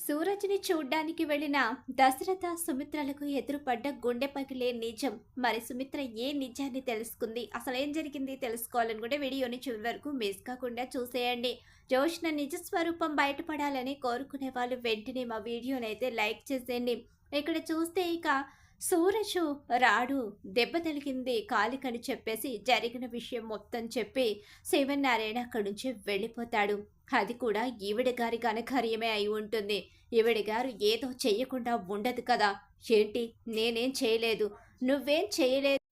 సూరజ్ని చూడ్డానికి వెళ్లిన దశరథ సుమిత్రలకు ఎదురుపడ్డ గుండె పగిలే నిజం. మరి సుమిత్ర ఏ నిజాన్ని తెలుసుకుంది, అసలేం జరిగింది తెలుసుకోవాలనుకుంటే వీడియోని చివరి వరకు మిస్ కాకుండా చూసేయండి. జోష్న నిజ స్వరూపం బయటపడాలని కోరుకునే వాళ్ళు వెంటనే మా వీడియోనైతే లైక్ చేసేయండి. ఇక్కడ చూస్తే ఇక సూరజు రాడు, దెబ్బ తగిలింది కాలికని చెప్పేసి జరిగిన విషయం మొత్తం చెప్పి శివనారాయణ అక్కడి నుంచి వెళ్ళిపోతాడు. అది కూడా ఈవిడ గారి ఘనకార్యమే అయి ఉంటుంది. ఈవిడ గారు ఏదో చెయ్యకుండా ఉండదు కదా. ఏంటి నేనేం చేయలేదు, నువ్వేం చేయలేదు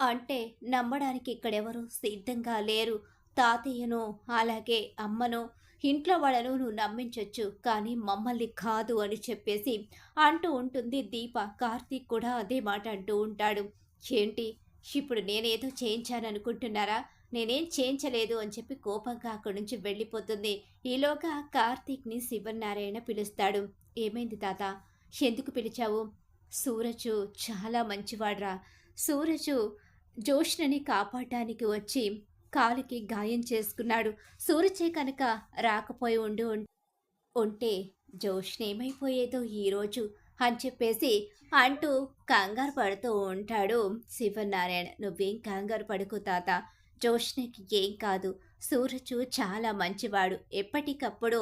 అంటే నమ్మడానికి ఇక్కడెవరు సిద్ధంగా లేరు. తాతయ్యను అలాగే అమ్మను ఇంట్లో వాళ్ళను నువ్వు నమ్మించొచ్చు, కానీ మమ్మల్ని కాదు అని చెప్పేసి అంటూ ఉంటుంది దీప. కార్తీక్ కూడా అదే మాట అంటూ ఉంటాడు. ఏంటి ఇప్పుడు నేనేదో చేయించాననుకుంటున్నారా? నేనేం చేయించలేదు అని చెప్పి కోపంగా అక్కడి నుంచి వెళ్ళిపోతుంది. ఈలోగా కార్తీక్ని శివనారాయణ పిలుస్తాడు. ఏమైంది తాత, ఎందుకు పిలిచావు? సూరజు చాలా మంచివాడ్రా. సూరజు జోష్నని కాపాడటానికి వచ్చి కాలికి గాయం చేసుకున్నాడు. సూరజే కనుక రాకపోయి ఉంటే జోష్న ఏమైపోయేదో ఈరోజు అని చెప్పేసి అంటూ కంగారు పడుతూ ఉంటాడు శివనారాయణ. నువ్వేం కంగారు పడుకు తాత, జోష్నకి ఏం కాదు. సూరజు చాలా మంచివాడు. ఎప్పటికప్పుడు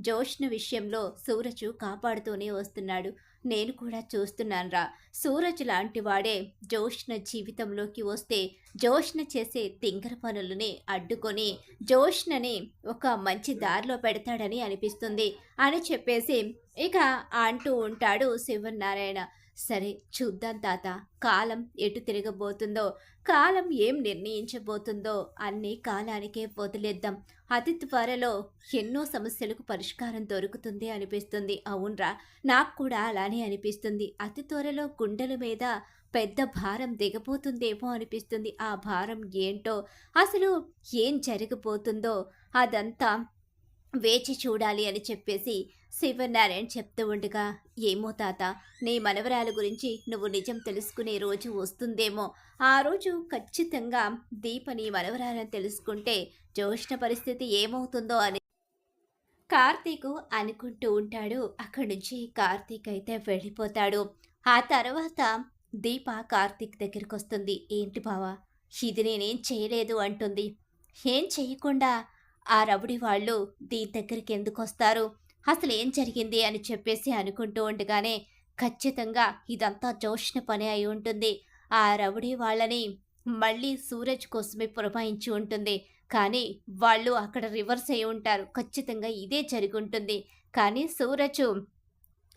జోష్న విషయంలో సూరజు కాపాడుతూనే వస్తున్నాడు. నేను కూడా చూస్తున్నానురా. సూరజ్ లాంటి వాడే జోష్న జీవితంలోకి వస్తే జోష్న చేసే తింగర పనులని అడ్డుకొని జోష్నని ఒక మంచి దారిలో పెడతాడని అనిపిస్తుంది అని చెప్పేసి ఇక అంటూ ఉంటాడు శివనారాయణ. సరే చూద్దాం తాత, కాలం ఎటు తిరగబోతుందో, కాలం ఏం నిర్ణయించబోతుందో అన్నీ కాలానికే వదిలేద్దాం. అతి త్వరలో ఎన్నో సమస్యలకు పరిష్కారం దొరుకుతుంది అనిపిస్తుంది. అవునరా, నాకు కూడా అలానే అనిపిస్తుంది. అతి త్వరలో గుండెల మీద పెద్ద భారం దిగబోతుందేమో అనిపిస్తుంది. ఆ భారం ఏంటో, అసలు ఏం జరగబోతుందో అదంతా వేచి చూడాలి అని చెప్పేసి శివనారాయణ చెప్తూ ఉండగా, ఏమో తాత, నీ మనవరాల గురించి నువ్వు నిజం తెలుసుకునే రోజు వస్తుందేమో. ఆ రోజు ఖచ్చితంగా దీప నీ మనవరాలని తెలుసుకుంటే జోష్న పరిస్థితి ఏమవుతుందో అని కార్తీకు అనుకుంటూ ఉంటాడు. అక్కడి నుంచి కార్తీక్ అయితే వెళ్ళిపోతాడు. ఆ తర్వాత దీప కార్తీక్ దగ్గరికి వస్తుంది. ఏంటి బావా, ఇది నేనేం చేయలేదు అంటుంది. ఏం చెయ్యకుండా ఆ రౌడీ వాళ్ళు దీని దగ్గరికి ఎందుకు వస్తారు, అసలు ఏం జరిగింది అని చెప్పేసి అనుకుంటూ ఉండగానే ఖచ్చితంగా ఇదంతా జోష్న పని అయి ఉంటుంది. ఆ రౌడీ వాళ్ళని మళ్ళీ సూరజ్ కోసమే పురమాయించి ఉంటుంది. కానీ వాళ్ళు అక్కడ రివర్స్ అయి ఉంటారు. ఖచ్చితంగా ఇదే జరిగి ఉంటుంది. కానీ సూరజ్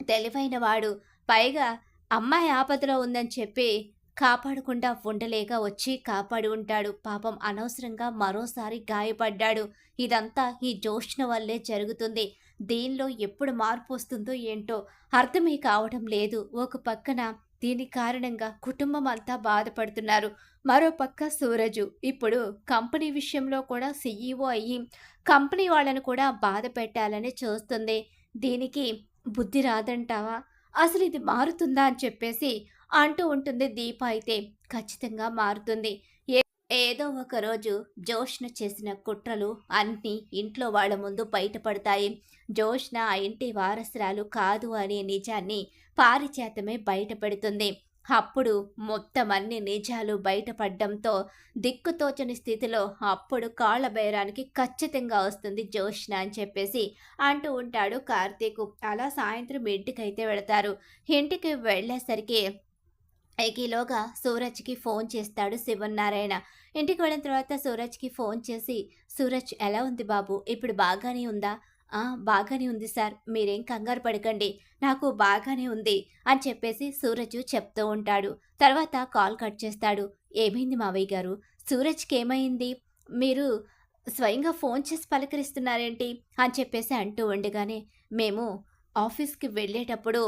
తెలివైన వాడు, పైగా అమ్మాయి ఆపదలో ఉందని చెప్పి కాపాడకుండా ఉండలేక వచ్చి కాపాడి ఉంటాడు. పాపం అనవసరంగా మరోసారి గాయపడ్డాడు. ఇదంతా ఈ జోష్న వల్లే జరుగుతుంది. దీనిలో ఎప్పుడు మార్పు వస్తుందో ఏంటో అర్థమే కావడం లేదు. ఒక పక్కన దీని కారణంగా కుటుంబం అంతా బాధపడుతున్నారు. మరో పక్క సూరజు ఇప్పుడు కంపెనీ విషయంలో కూడా సీఈఓ అయ్యి కంపెనీ వాళ్ళను కూడా బాధ పెట్టాలని చూస్తుంది. దీనికి బుద్ధి రాదంటావా? అసలు ఇది మారుతుందా అని చెప్పేసి అంటూ ఉంటుంది దీప. అయితే ఖచ్చితంగా మారుతుంది. ఏదో ఒక రోజు జోష్న చేసిన కుట్రలు అన్నీ ఇంట్లో వాళ్ళ ముందు బయటపడతాయి. జోష్న ఆ ఇంటి వారసురాలు కాదు అనే నిజాన్ని పారిచేతమే బయటపెడుతుంది. అప్పుడు మొత్తం అన్ని నిజాలు బయటపడడంతో దిక్కుతోచని స్థితిలో అప్పుడు కాళ్ళ బేరానికి ఖచ్చితంగా వస్తుంది జోష్న అని చెప్పేసి అంటూ ఉంటాడు కార్తీక్. అలా సాయంత్రం ఇంటికైతే వెళతారు. ఇంటికి వెళ్ళేసరికి ఈలోగా సూరజ్కి ఫోన్ చేస్తాడు శివనారాయణ. ఇంటికి వెళ్ళిన తర్వాత సూరజ్కి ఫోన్ చేసి, సూరజ్ ఎలా ఉంది బాబు, ఇప్పుడు బాగానే ఉందా? బాగానే ఉంది సార్, మీరేం కంగారు పడకండి, నాకు బాగానే ఉంది అని చెప్పేసి సూరజ్ చెప్తూ ఉంటాడు. తర్వాత కాల్ కట్ చేస్తాడు. ఏమైంది మావయ్య గారు, సూరజ్కి ఏమైంది, మీరు స్వయంగా ఫోన్ చేసి పలకరిస్తున్నారేంటి అని చెప్పేసి అంటూ ఉండగానే, మేము ఆఫీస్కి వెళ్ళేటప్పుడు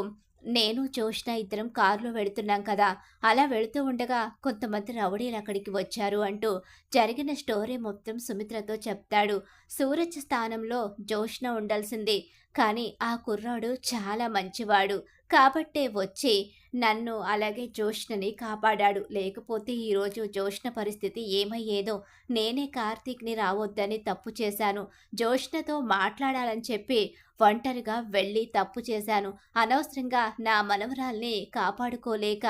నేను జోష్న ఇద్దరం కారులో వెళుతున్నాం కదా, అలా వెళుతూ ఉండగా కొంతమంది రౌడీలు అక్కడికి వచ్చారు అంటూ జరిగిన స్టోరీ మొత్తం సుమిత్రతో చెప్తాడు. సూరజ్ స్థానంలో జోష్న ఉండాల్సింది, కానీ ఆ కుర్రాడు చాలా మంచివాడు. కాబట్టే వచ్చి నన్ను అలాగే జోష్నని కాపాడాడు. లేకపోతే ఈరోజు జోష్న పరిస్థితి ఏమయ్యేదో. నేనే కార్తీక్‌ని రావొద్దని తప్పు చేశాను. జోష్నతో మాట్లాడాలని చెప్పి ఒంటరిగా వెళ్ళి తప్పు చేశాను. అనవసరంగా నా మనవరాల్ని కాపాడుకోలేక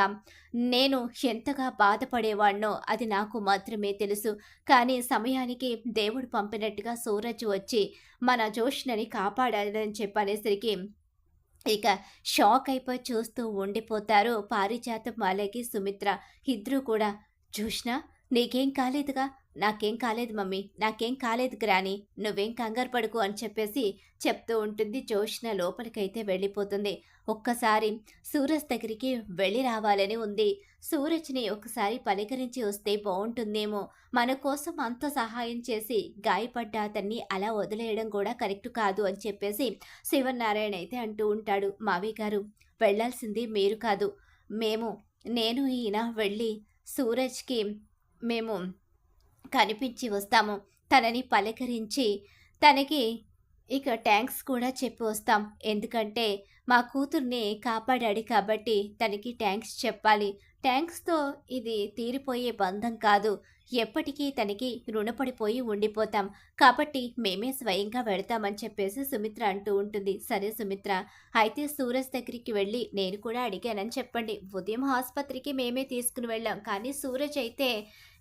నేను ఎంతగా బాధపడేవాడినో అది నాకు మాత్రమే తెలుసు. కానీ సమయానికి దేవుడు పంపినట్టుగా సూరజ్ వచ్చి మన జోష్నని కాపాడాలని చెప్పనేసరికి ఇక షాక్ అయిపోయి చూస్తూ ఉండిపోతారు పారిజాతం అలాగే సుమిత్ర. ఇద్దరూ కూడా జోష్న నీకేం కాలేదుగా? నాకేం కాలేదు మమ్మీ, నాకేం కాలేదు గ్రాని, నువ్వేం కంగారు పడకు అని చెప్పేసి చెప్తూ ఉంటుంది. జోష్న లోపలికైతే వెళ్ళిపోతుంది. ఒక్కసారి సూరజ్ దగ్గరికి వెళ్ళి రావాలని ఉంది. సూరజ్ని ఒకసారి పలకరించి వస్తే బాగుంటుందేమో. మన కోసం అంత సహాయం చేసి గాయపడ్డ అతన్ని అలా వదిలేయడం కూడా కరెక్ట్ కాదు అని చెప్పేసి శివనారాయణ అయితే అంటూ ఉంటాడు. మావయ్య గారు వెళ్ళాల్సింది మీరు కాదు, మేము, నేను ఈయన వెళ్ళి సూరజ్కి మేము కనిపించి వస్తాము. తనని పలకరించి తనకి ఇక థ్యాంక్స్ కూడా చెప్పి వస్తాం. ఎందుకంటే మా కూతుర్ని కాపాడాడు కాబట్టి తనకి థ్యాంక్స్ చెప్పాలి. థ్యాంక్స్‌తో ఇది తీరిపోయే బంధం కాదు. ఎప్పటికీ తనకి రుణపడిపోయి ఉండిపోతాం. కాబట్టి మేమే స్వయంగా వెడతామని చెప్పేసి సుమిత్ర అంటూ ఉంటుంది. సరే సుమిత్ర, అయితే సూరజ్ దగ్గరికి వెళ్ళి నేను కూడా అడిగానని చెప్పండి. ఉదయం ఆస్పత్రికి మేమే తీసుకుని వెళ్ళాం. కానీ సూరజ్ అయితే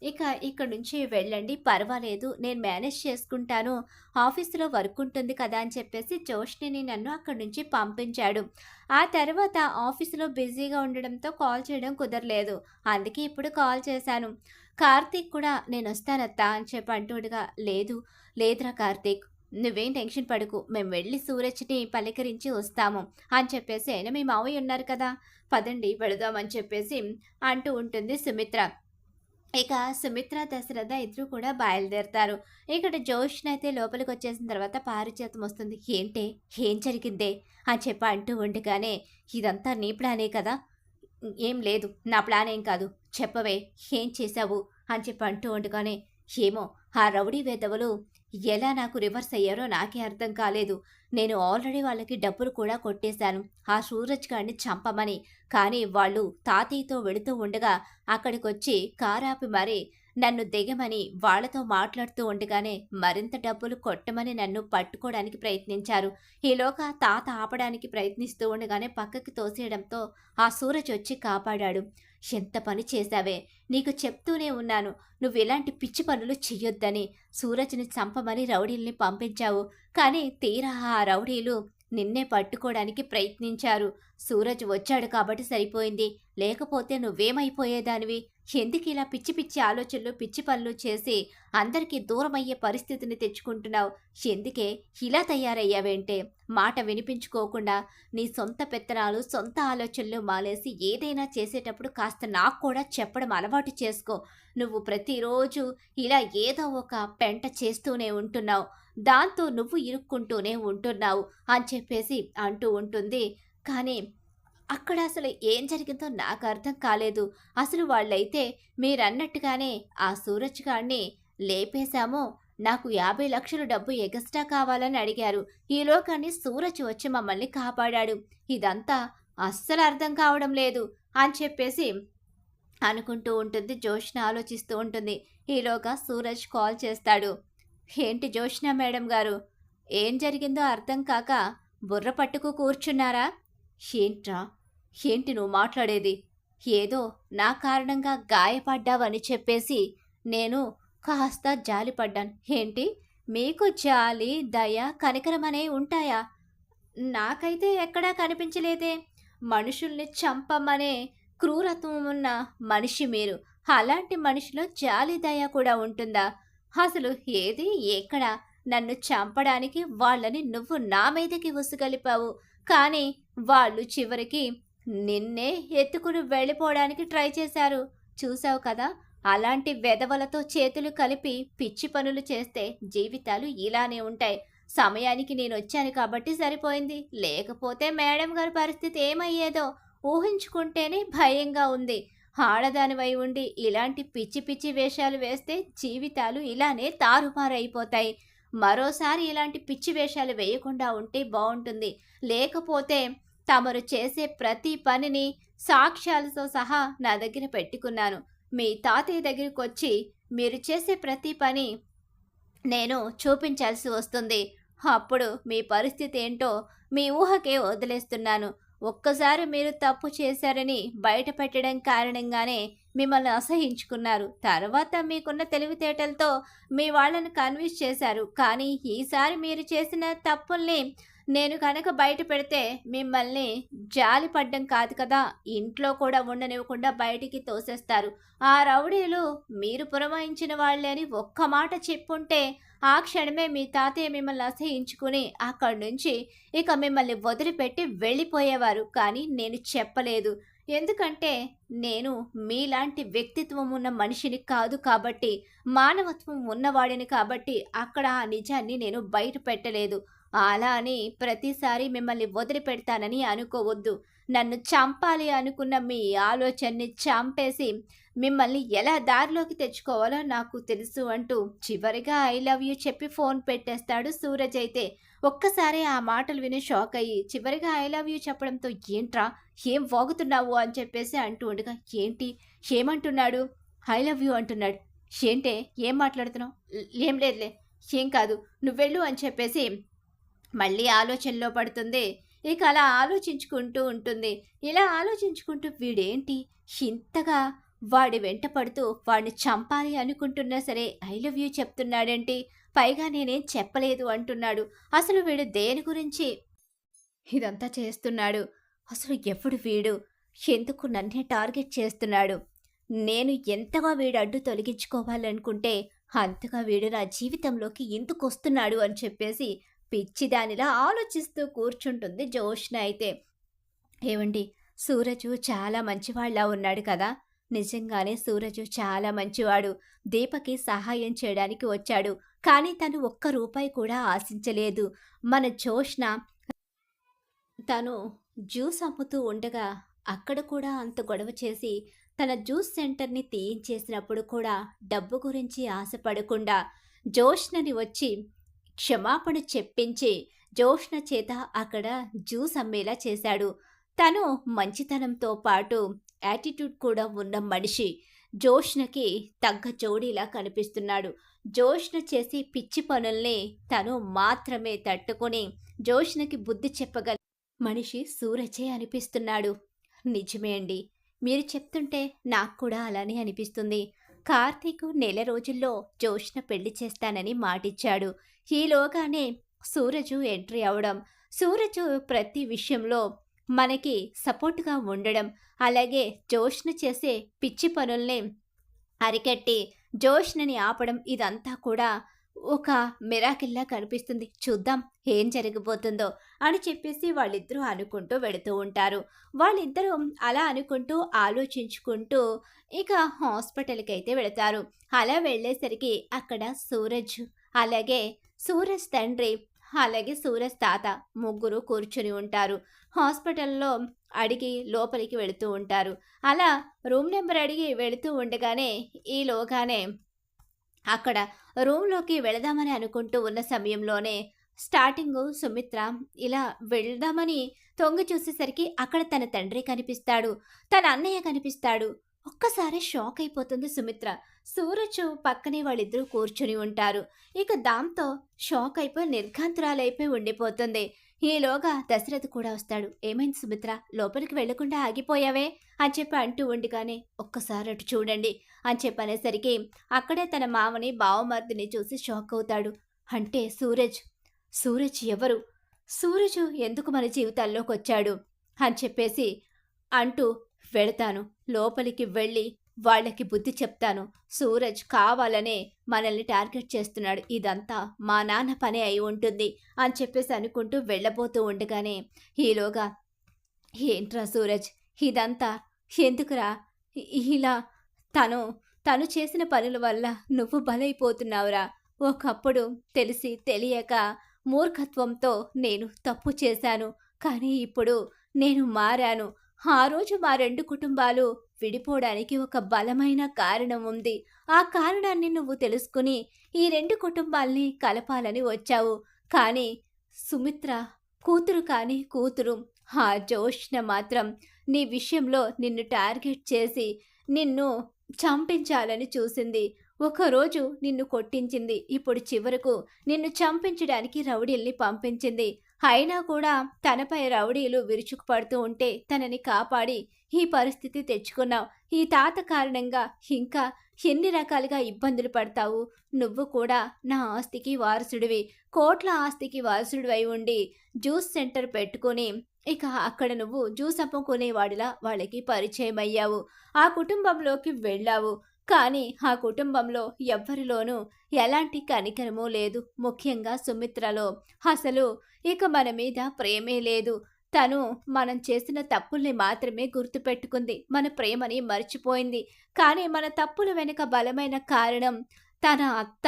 ఇక ఇక్కడి నుంచి వెళ్ళండి, పర్వాలేదు, నేను మేనేజ్ చేసుకుంటాను. ఆఫీసులో వర్క్ ఉంటుంది కదా అని చెప్పేసి జోష్నిని నన్ను అక్కడి నుంచి పంపించాడు. ఆ తర్వాత ఆఫీసులో బిజీగా ఉండడంతో కాల్ చేయడం కుదరలేదు. అందుకే ఇప్పుడు కాల్ చేశాను. కార్తీక్ కూడా నేనొస్తానత్తా అని చెప్పి అంటుండగా, లేదురా కార్తీక్, నువ్వేం టెన్షన్ పడకు, మేము వెళ్ళి సూరజ్‌ని పలకరించి వస్తాము అని చెప్పేసి, అయినా మీ మావయ్య ఉన్నారు కదా, పదండి వెళదామని చెప్పేసి అంటూ ఉంటుంది సుమిత్ర. ఇక సుమిత్ర, దశరథ ఇద్దరు కూడా బయలుదేరతారు. ఇక్కడ జోష్న అయితే లోపలికి వచ్చేసిన తర్వాత పారిజాతం వస్తుంది. ఏంటే, ఏం జరిగిందే అని చెప్పి అంటూ ఉండగానే, ఇదంతా నీ ప్లానే కదా? ఏం లేదు, నా ప్లాన్ ఏం కాదు, చెప్పవే ఏం చేశావు అని చెప్పి అంటూ ఉండగానే, ఏమో ఆ రౌడీ వెధవలు ఎలా నాకు రివర్స్ అయ్యారో నాకే అర్థం కాలేదు. నేను ఆల్రెడీ వాళ్ళకి డబ్బులు కూడా కొట్టేశాను ఆ సూరజ్ గారిని చంపమని. కానీ వాళ్ళు తాతయ్యతో వెళుతూ ఉండగా అక్కడికొచ్చి కారాపి మరీ నన్ను దిగమని వాళ్ళతో మాట్లాడుతూ ఉండగానే మరింత డబ్బులు కొట్టమని నన్ను పట్టుకోవడానికి ప్రయత్నించారు. ఈలోగా తాత ఆపడానికి ప్రయత్నిస్తూ ఉండగానే పక్కకి తోసేయడంతో ఆ సూరజ్ వచ్చి కాపాడాడు. ఎంత పని చేశావే, నీకు చెప్తూనే ఉన్నాను నువ్వు ఇలాంటి పిచ్చి పనులు చెయ్యొద్దని. సూరజ్ని చంపమని రౌడీల్ని పంపించావు, కానీ తీరా ఆ రౌడీలు నిన్నే పట్టుకోవడానికి ప్రయత్నించారు. సూరజ్ వచ్చాడు కాబట్టి సరిపోయింది, లేకపోతే నువ్వేమైపోయేదానివి. ఎందుకు ఇలా పిచ్చి పిచ్చి ఆలోచనలు పిచ్చి పనులు చేసి అందరికీ దూరమయ్యే పరిస్థితిని తెచ్చుకుంటున్నావు? ఎందుకే ఇలా తయారయ్యావేంటే? మాట వినిపించుకోకుండా నీ సొంత పెత్తనాలు సొంత ఆలోచనలు మానేసి ఏదైనా చేసేటప్పుడు కాస్త నాకు కూడా చెప్పడం అలవాటు చేసుకో. నువ్వు ప్రతిరోజు ఇలా ఏదో ఒక పెంట చేస్తూనే ఉంటున్నావు, దాంతో నువ్వు ఇరుక్కుంటూనే ఉంటున్నావు అని చెప్పేసి అంటూ ఉంటుంది. కానీ అక్కడ అసలు ఏం జరిగిందో నాకు అర్థం కాలేదు. అసలు వాళ్ళైతే మీరన్నట్టుగానే ఆ సూరజ్ గాడిని లేపేశామో, నాకు 50,00,000 డబ్బు ఎగస్ట్రా కావాలని అడిగారు. ఈలోగానే సూరజ్ వచ్చి మమ్మల్ని కాపాడాడు. ఇదంతా అస్సలు అర్థం కావడం లేదు అని చెప్పేసి అనుకుంటూ ఉంటుంది. జోష్న ఆలోచిస్తూ ఉంటుంది. ఈలోగా సూరజ్ కాల్ చేస్తాడు. ఏంటి జోష్న మేడం గారు, ఏం జరిగిందో అర్థం కాక బుర్ర పట్టుకు కూర్చున్నారా? ఏంట్రా, ఏంటి నువ్వు మాట్లాడేది? ఏదో నా కారణంగా గాయపడ్డావని చెప్పేసి నేను కాస్త జాలిపడ్డాను. ఏంటి, మీకు జాలి దయ కనికరమనే ఉంటాయా? నాకైతే ఎక్కడా కనిపించలేదే. మనుషుల్ని చంపమనే క్రూరత్వం ఉన్న మనిషి మీరు. అలాంటి మనిషిలో జాలి దయ కూడా ఉంటుందా? అసలు ఏది ఎక్కడ? నన్ను చంపడానికి వాళ్ళని నువ్వు నా మీదకి ఉసుగలిపావు. కానీ వాళ్ళు చివరికి నిన్నే ఎత్తుకుని వెళ్ళిపోవడానికి ట్రై చేశారు. చూసావు కదా, అలాంటి వెధవలతో చేతులు కలిపి పిచ్చి పనులు చేస్తే జీవితాలు ఇలానే ఉంటాయి. సమయానికి నేను వచ్చాను కాబట్టి సరిపోయింది, లేకపోతే మేడం గారి పరిస్థితి ఏమయ్యేదో ఊహించుకుంటేనే భయంగా ఉంది. ఆడదానివై ఉండి ఇలాంటి పిచ్చి పిచ్చి వేషాలు వేస్తే జీవితాలు ఇలానే తారుమారైపోతాయి. మరోసారి ఇలాంటి పిచ్చి వేషాలు వేయకుండా ఉంటే బావుంటుంది. లేకపోతే తమరు చేసే ప్రతి పనిని సాక్ష్యాలతో సహా నా దగ్గర పెట్టుకున్నాను. మీ తాతయ్య దగ్గరికొచ్చి మీరు చేసే ప్రతి పని నేను చూపించాల్సి వస్తుంది. అప్పుడు మీ పరిస్థితి ఏంటో మీ ఊహకే వదిలేస్తున్నాను. ఒక్కసారి మీరు తప్పు చేశారని బయట పెట్టడం కారణంగానే మిమ్మల్ని అసహించుకున్నారు. తర్వాత మీకున్న తెలివితేటలతో మీ వాళ్ళని కన్విన్స్ చేశారు. కానీ ఈసారి మీరు చేసిన తప్పుల్ని నేను కనుక బయట పెడితే మిమ్మల్ని జాలి పడ్డం కాదు కదా, ఇంట్లో కూడా ఉండనివ్వకుండా బయటికి తోసేస్తారు. ఆ రౌడీలు మీరు పురమాయించిన వాళ్ళే అని ఒక్క మాట చెప్పుంటే ఆ క్షణమే మీ తాతయ్య మిమ్మల్ని అసహించుకుని అక్కడి నుంచి ఇక మిమ్మల్ని వదిలిపెట్టి వెళ్ళిపోయేవారు. కానీ నేను చెప్పలేదు. ఎందుకంటే నేను మీలాంటి వ్యక్తిత్వం ఉన్న మనిషిని కాదు కాబట్టి, మానవత్వం ఉన్నవాడిని కాబట్టి అక్కడ ఆ నిజాన్ని నేను బయట పెట్టలేదు. అలా అని ప్రతిసారి మిమ్మల్ని వదిలిపెడతానని అనుకోవద్దు. నన్ను చంపాలి అనుకున్న మీ ఆలోచనని చంపేసి మిమ్మల్ని ఎలా దారిలోకి తెచ్చుకోవాలో నాకు తెలుసు అంటూ చివరిగా ఐ లవ్ యూ చెప్పి ఫోన్ పెట్టేస్తాడు సూరజ్. అయితే ఒక్కసారి ఆ మాటలు విని షాక్ అయ్యి చివరిగా ఐ లవ్ యూ చెప్పడంతో ఏంట్రా ఏం వాగుతున్నావు అని చెప్పేసి అంటూ ఉండగా ఏంటి ఏమంటున్నాడు, ఐ లవ్ యూ అంటున్నాడు, ఏంటే ఏం మాట్లాడుతున్నావు, ఏం లేదులే ఏం కాదు నువ్వెళ్ళు అని చెప్పేసి మళ్ళీ ఆలోచనలో పడుతుంది. ఇక అలా ఆలోచించుకుంటూ ఉంటుంది. ఇలా ఆలోచించుకుంటూ వీడేంటి ఇంతగా వాడి వెంట పడుతూ వాడిని చంపాలి అనుకుంటున్నా సరే ఐ లవ్ యూ చెప్తున్నాడేంటి, పైగా నేనేం చెప్పలేదు అంటున్నాడు. అసలు వీడు దేని గురించి ఇదంతా చేస్తున్నాడు, అసలు ఎప్పుడు వీడు ఎందుకు నన్నే టార్గెట్ చేస్తున్నాడు, నేను ఎంతగా వీడు అడ్డు తొలగించుకోవాలనుకుంటే అంతగా వీడు నా జీవితంలోకి ఎందుకు వస్తున్నాడు అని చెప్పేసి పిచ్చిదానిలా ఆలోచిస్తూ కూర్చుంటుంది జోష్న. అయితే ఏవండి, సూరజు చాలా మంచివాళ్ళ ఉన్నాడు కదా. నిజంగానే సూరజు చాలా మంచివాడు. దీపకి సహాయం చేయడానికి వచ్చాడు. కానీ తను ఒక్క రూపాయి కూడా ఆశించలేదు. మన జోష్న తను జ్యూస్ అమ్ముతూ ఉండగా అక్కడ కూడా అంత గొడవ చేసి తన జ్యూస్ సెంటర్ని తీయించేసినప్పుడు కూడా డబ్బు గురించి ఆశపడకుండా జోష్నని వచ్చి క్షమాపణ చెప్పించి జోష్న చేత అక్కడ జ్యూస్ అమ్మేలా చేశాడు. తను మంచితనంతో పాటు యాటిట్యూడ్ కూడా ఉన్న మనిషి. జోష్నకి తగ్గ జోడీలా కనిపిస్తున్నాడు. జోష్న చేసి పిచ్చి పనుల్ని తను మాత్రమే తట్టుకొని జోష్నకి బుద్ధి చెప్పగల మనిషి సూరజే అనిపిస్తున్నాడు. నిజమే అండి, మీరు చెప్తుంటే నాకు కూడా అలానే అనిపిస్తుంది. కార్తీక్ నెల రోజుల్లో జోష్న పెళ్లి చేస్తానని మాటిచ్చాడు. ఈలోగానే సూరజు ఎంట్రీ అవడం, సూరజు ప్రతి విషయంలో మనకి సపోర్ట్గా ఉండడం, అలాగే జోష్న చేసే పిచ్చి పనుల్ని అరికట్టి జోష్నని ఆపడం, ఇదంతా కూడా ఒక మిరాకిల్లా కనిపిస్తుంది. చూద్దాం ఏం జరగబోతుందో అని చెప్పేసి వాళ్ళిద్దరూ అనుకుంటూ వెళుతూ ఉంటారు. వాళ్ళిద్దరూ అలా అనుకుంటూ ఆలోచించుకుంటూ ఇక హాస్పిటల్కి అయితే వెళతారు. అలా వెళ్ళేసరికి అక్కడ సూరజ్, అలాగే సూరజ్ తండ్రి, అలాగే సూరజ్ తాత ముగ్గురు కూర్చుని ఉంటారు. హాస్పిటల్లో అడిగి లోపలికి వెళుతూ ఉంటారు. అలా రూమ్ నెంబర్ అడిగి వెళుతూ ఉండగానే ఈలోగానే అక్కడ రూమ్లోకి వెళదామని అనుకుంటూ ఉన్న సమయంలోనే స్టార్టింగు సుమిత్ర ఇలా వెళ్దామని తొంగి చూసేసరికి అక్కడ తన తండ్రి కనిపిస్తాడు, తన అన్నయ్య కనిపిస్తాడు. ఒక్కసారి షాక్ అయిపోతుంది సుమిత్ర. సూరజ్ పక్కనే వాళ్ళిద్దరూ కూర్చుని ఉంటారు. ఇక దాంతో షాక్ అయిపోయి నిర్ఘాంతురాలైపోయి ఉండిపోతుంది. ఈలోగా దశరథ్ కూడా వస్తాడు. ఏమైంది సుమిత్ర, లోపలికి వెళ్లకుండా ఆగిపోయావే అని చెప్పి అంటూ ఉండగానే ఒక్కసారి అటు చూడండి అని చెప్పనేసరికి అక్కడే తన మామని బావమర్దిని చూసి షాక్ అవుతాడు. అంటే సూరజ్ ఎవరు, సూరజ్ ఎందుకు మన జీవితాల్లోకి వచ్చాడు అని చెప్పేసి అంటూ వెళతాను. లోపలికి వెళ్ళి వాళ్ళకి బుద్ధి చెప్తాను. సూరజ్ కావాలనే మనల్ని టార్గెట్ చేస్తున్నాడు, ఇదంతా మా నాన్న పనే అయి ఉంటుంది అని చెప్పేసి అనుకుంటూ వెళ్ళబోతూ ఉండగానే ఈలోగా ఏంట్రా సూరజ్ ఇదంతా ఎందుకురా, ఇలా తను చేసిన పనుల వల్ల నువ్వు బలైపోతున్నావురా. ఒకప్పుడు తెలిసి తెలియక మూర్ఖత్వంతో నేను తప్పు చేశాను, కానీ ఇప్పుడు నేను మారాను. ఆ రోజు మా 2 కుటుంబాలు విడిపోవడానికి ఒక బలమైన కారణం ఉంది. ఆ కారణాన్ని నువ్వు తెలుసుకొని ఈ 2 కుటుంబాల్ని కలపాలని వచ్చావు. కానీ సుమిత్ర కూతురు కాని కూతురు ఆ జోష్న మాత్రం నీ విషయంలో నిన్ను టార్గెట్ చేసి నిన్ను చంపించాలని చూసింది. ఒకరోజు నిన్ను కొట్టించింది. ఇప్పుడు చివరకు నిన్ను చంపించడానికి రౌడీల్ని పంపించింది. అయినా కూడా తనపై రౌడీలు విరుచుకుపడుతూ ఉంటే తనని కాపాడి ఈ పరిస్థితి తెచ్చుకున్నావు. ఈ తాత కారణంగా ఇంకా ఎన్ని రకాలుగా ఇబ్బందులు పడతావు. నువ్వు కూడా నా ఆస్తికి వారసుడివి. కోట్ల ఆస్తికి వారసుడివై ఉండి జ్యూస్ సెంటర్ పెట్టుకొని ఇక అక్కడ నువ్వు జ్యూస్ అమ్ముకునేవాడిలా వాళ్ళకి పరిచయం అయ్యావు. ఆ కుటుంబంలోకి వెళ్ళావు. కానీ ఆ కుటుంబంలో ఎవ్వరిలోనూ ఎలాంటి కనికరమూ లేదు. ముఖ్యంగా సుమిత్రలో అసలు ఇక మన మీద ప్రేమే లేదు. తను మనం చేసిన తప్పుల్ని మాత్రమే గుర్తుపెట్టుకుంది. మన ప్రేమని మర్చిపోయింది. కానీ మన తప్పుల వెనుక బలమైన కారణం తన అత్త,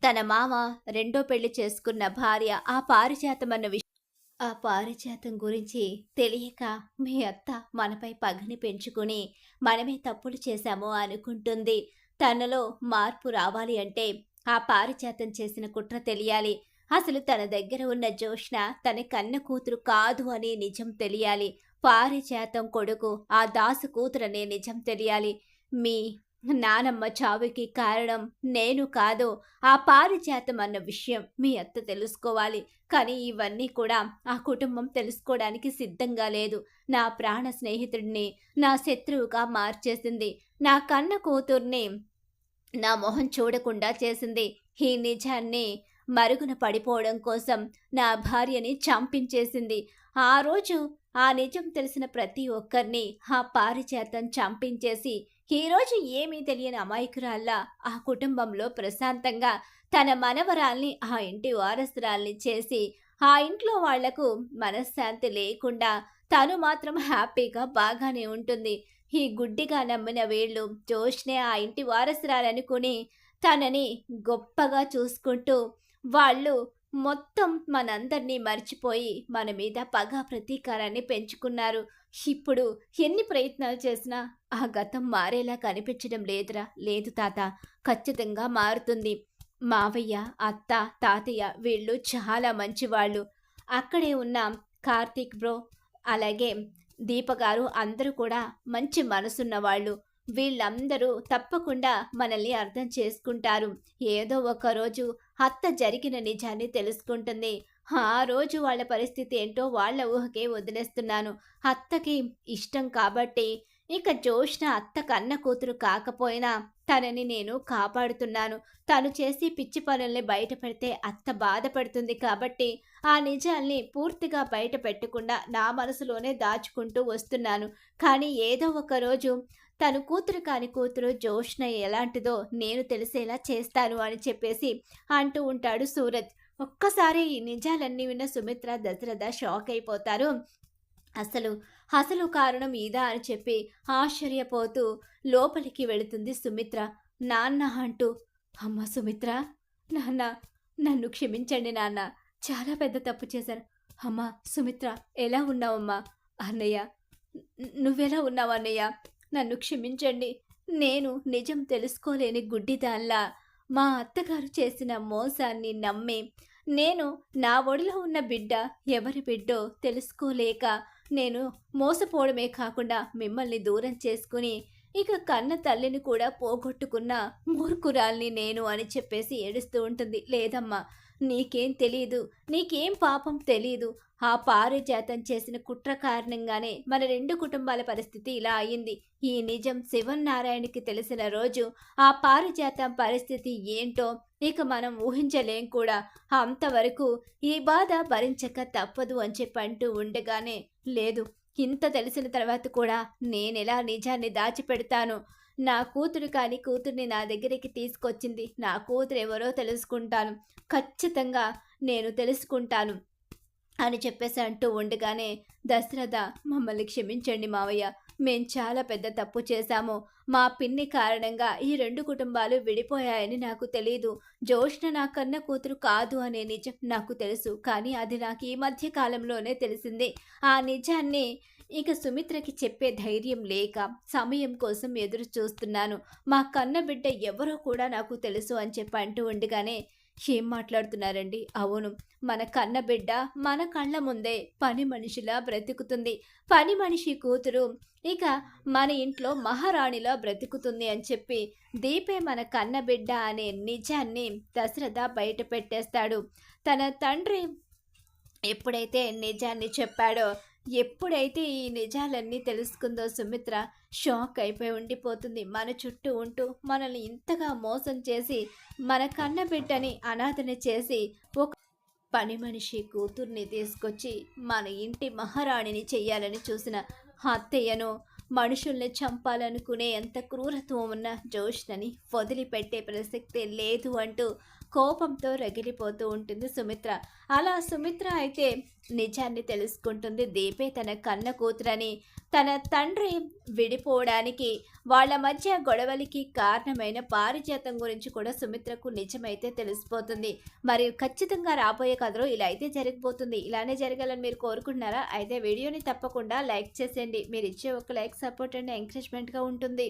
తన మామ, రెండో పెళ్లి చేసుకున్న భార్య, ఆ పారిజాతం అన్న విషయం. ఆ పారిజాతం గురించి తెలియక మీ అత్త మనపై పగని పెంచుకుని మనమే తప్పులు చేశాము అనుకుంటుంది. తనలో మార్పు రావాలి అంటే ఆ పారిజాతం చేసిన కుట్ర తెలియాలి. అసలు తన దగ్గర ఉన్న జోష్న తన కన్న కూతురు కాదు అనే నిజం తెలియాలి. పారిజాతం కొడుకు ఆ దాసు కూతురనే నిజం తెలియాలి. మీ నానమ్మ చావుకి కారణం నేను కాదు, ఆ పారిజాతం అన్న విషయం మీ అత్త తెలుసుకోవాలి. కానీ ఇవన్నీ కూడా ఆ కుటుంబం తెలుసుకోవడానికి సిద్ధంగా లేదు. నా ప్రాణ స్నేహితుడిని నా శత్రువుగా మార్చేసింది. నా కన్న కూతుర్ని నా మొహం చూడకుండా చేసింది. ఈ నిజాన్ని మరుగున పడిపోవడం కోసం నా భార్యని చంపించేసింది. ఆ రోజు ఆ నిజం తెలిసిన ప్రతి ఒక్కరిని ఆ పారిజాతం చంపించేసి ఈరోజు ఏమీ తెలియని అమాయకురాల్లా ఆ కుటుంబంలో ప్రశాంతంగా తన మనవరాల్ని ఆ ఇంటి వారసురాల్ని చేసి ఆ ఇంట్లో వాళ్లకు మనశ్శాంతి లేకుండా తను మాత్రం హ్యాపీగా బాగానే ఉంటుంది. ఈ గుడ్డిగా నమ్మిన వీళ్ళు జోష్నే ఆ ఇంటి వారసురాలనుకుని తనని గొప్పగా చూసుకుంటూ వాళ్ళు మొత్తం మనందరినీ మర్చిపోయి మన మీద పగ ప్రతీకారాన్ని పెంచుకున్నారు. ఇప్పుడు ఎన్ని ప్రయత్నాలు చేసినా ఆ గతం మారేలా కనిపించడం లేదురా. లేదు తాత, ఖచ్చితంగా మారుతుంది. మావయ్య, అత్త, తాతయ్య వీళ్ళు చాలా మంచివాళ్ళు. అక్కడే ఉన్న కార్తీక్ బ్రో, అలాగే దీపగారు అందరూ కూడా మంచి మనసున్న వాళ్ళు. వీళ్ళందరూ తప్పకుండా మనల్ని అర్థం చేసుకుంటారు. ఏదో ఒక రోజు అత్త జరిగిన నిజాన్ని తెలుసుకుంటుంది. ఆ రోజు వాళ్ళ పరిస్థితి ఏంటో వాళ్ళ ఊహకే వదిలేస్తున్నాను. అత్తకి ఇష్టం కాబట్టి ఇక జోష్న అత్త కన్న కూతురు కాకపోయినా తనని నేను కాపాడుతున్నాను. తను చేసి పిచ్చి పనుల్ని బయట పెడితే అత్త బాధపడుతుంది కాబట్టి ఆ నిజాల్ని పూర్తిగా బయట పెట్టకుండా నా మనసులోనే దాచుకుంటూ వస్తున్నాను. కానీ ఏదో ఒక రోజు తను కూతురు కాని కూతురు జోష్న ఎలాంటిదో నేను తెలిసేలా చేస్తాను అని చెప్పేసి అంటూ ఉంటాడు సూరజ్. ఒక్కసారి ఈ నిజాలన్నీ విన్న సుమిత్ర, దశరథ షాక్ అయిపోతారు. అసలు అసలు కారణం ఇదా అని చెప్పి ఆశ్చర్యపోతూ లోపలికి వెళుతుంది సుమిత్ర. నాన్న అంటూ, అమ్మ సుమిత్ర, నాన్న నన్ను క్షమించండి నాన్న, చాలా పెద్ద తప్పు చేశాను. అమ్మ సుమిత్ర, ఎలా ఉన్నావమ్మా? అన్నయ్య, నువ్వెలా ఉన్నావు అన్నయ్య? నన్ను క్షమించండి. నేను నిజం తెలుసుకోలేని గుడ్డిదాన్లా మా అత్తగారు చేసిన మోసాన్ని నమ్మి నేను నా ఒడిలో ఉన్న బిడ్డ ఎవరి బిడ్డో తెలుసుకోలేక నేను మోసపోవడమే కాకుండా మిమ్మల్ని దూరం చేసుకుని ఇక కన్న తల్లిని కూడా పోగొట్టుకున్న మూర్ఖురాల్ని నేను అని చెప్పేసి ఏడుస్తూ ఉంటుంది. లేదమ్మా, నీకేం తెలీదు, నీకేం పాపం తెలీదు. ఆ పారిజాతం చేసిన కుట్ర కారణంగానే మన 2 కుటుంబాల పరిస్థితి ఇలా అయింది. ఈ నిజం శివన్నారాయణకి తెలిసిన రోజు ఆ పారిజాతం పరిస్థితి ఏంటో ఇక మనం ఊహించలేం కూడా. అంతవరకు ఈ బాధ భరించక తప్పదు అని చెప్పి అంటూ ఉండగానే, లేదు, ఇంత తెలిసిన తర్వాత కూడా నేనెలా నిజాన్ని దాచిపెడతాను? నా కూతురు కాని కూతుర్ని నా దగ్గరికి తీసుకొచ్చింది. నా కూతురు ఎవరో తెలుసుకుంటాను, ఖచ్చితంగా నేను తెలుసుకుంటాను అని చెప్పేసి అంటూ ఉండగానే, దశరథ, మమ్మల్ని క్షమించండి మావయ్య, మేం చాలా పెద్ద తప్పు చేశాము. మా పిన్ని కారణంగా ఈ 2 కుటుంబాలు విడిపోయాయని నాకు తెలీదు. జోష్న నా కన్న కూతురు కాదు అనే నిజం నాకు తెలుసు. కానీ అది నాకు ఈ మధ్య కాలంలోనే తెలిసింది. ఆ నిజాన్ని ఇక సుమిత్రకి చెప్పే ధైర్యం లేక సమయం కోసం ఎదురు చూస్తున్నాను. మా కన్నబిడ్డ ఎవరో కూడా నాకు తెలుసు అని చెప్పి అంటూ ఉండగానే, ఏం మాట్లాడుతున్నారండి? అవును. మన కన్నబిడ్డ మన కళ్ళ ముందే పని మనిషిలా బ్రతుకుతుంది. పని మనిషి కూతురు ఇక మన ఇంట్లో మహారాణిలా బ్రతుకుతుంది అని చెప్పి దీపే మన కన్నబిడ్డ అనే నిజాన్ని దశరథ బయట పెట్టేస్తాడు. తన తండ్రి ఎప్పుడైతే నిజాన్ని చెప్పాడో, ఎప్పుడైతే ఈ నిజాలన్నీ తెలుసుకుందో సుమిత్ర షాక్ అయిపోయి ఉండిపోతుంది. మన చుట్టూ ఉంటూ మనల్ని ఇంతగా మోసం చేసి, మన కన్నబిడ్డని అనాథన చేసి, ఒక పని మనిషి కూతుర్ని తీసుకొచ్చి మన ఇంటి మహారాణిని చెయ్యాలని చూసిన అత్తయ్యను, మనుషుల్ని చంపాలనుకునే ఎంత క్రూరత్వం ఉన్న జ్యోష్ణని వదిలిపెట్టే ప్రసక్తే లేదు అంటూ కోపంతో రగిలిపోతూ ఉంటుంది సుమిత్ర. అలా సుమిత్ర అయితే నిజాన్ని తెలుసుకుంటుంది. దీపే తన కన్న కూతురని, తన తండ్రి విడిపోవడానికి, వాళ్ళ మధ్య గొడవలకి కారణమైన పారిజాతం గురించి కూడా సుమిత్రకు నిజమైతే తెలిసిపోతుంది. మరియు ఖచ్చితంగా రాబోయే కథలో ఇలా అయితే జరిగిపోతుంది. ఇలానే జరగాలని మీరు కోరుకుంటున్నారా? అయితే వీడియోని తప్పకుండా లైక్ చేసేయండి. మీరు ఇచ్చే ఒక లైక్ సపోర్ట్ అండ్ ఎంకరేజ్మెంట్గా ఉంటుంది.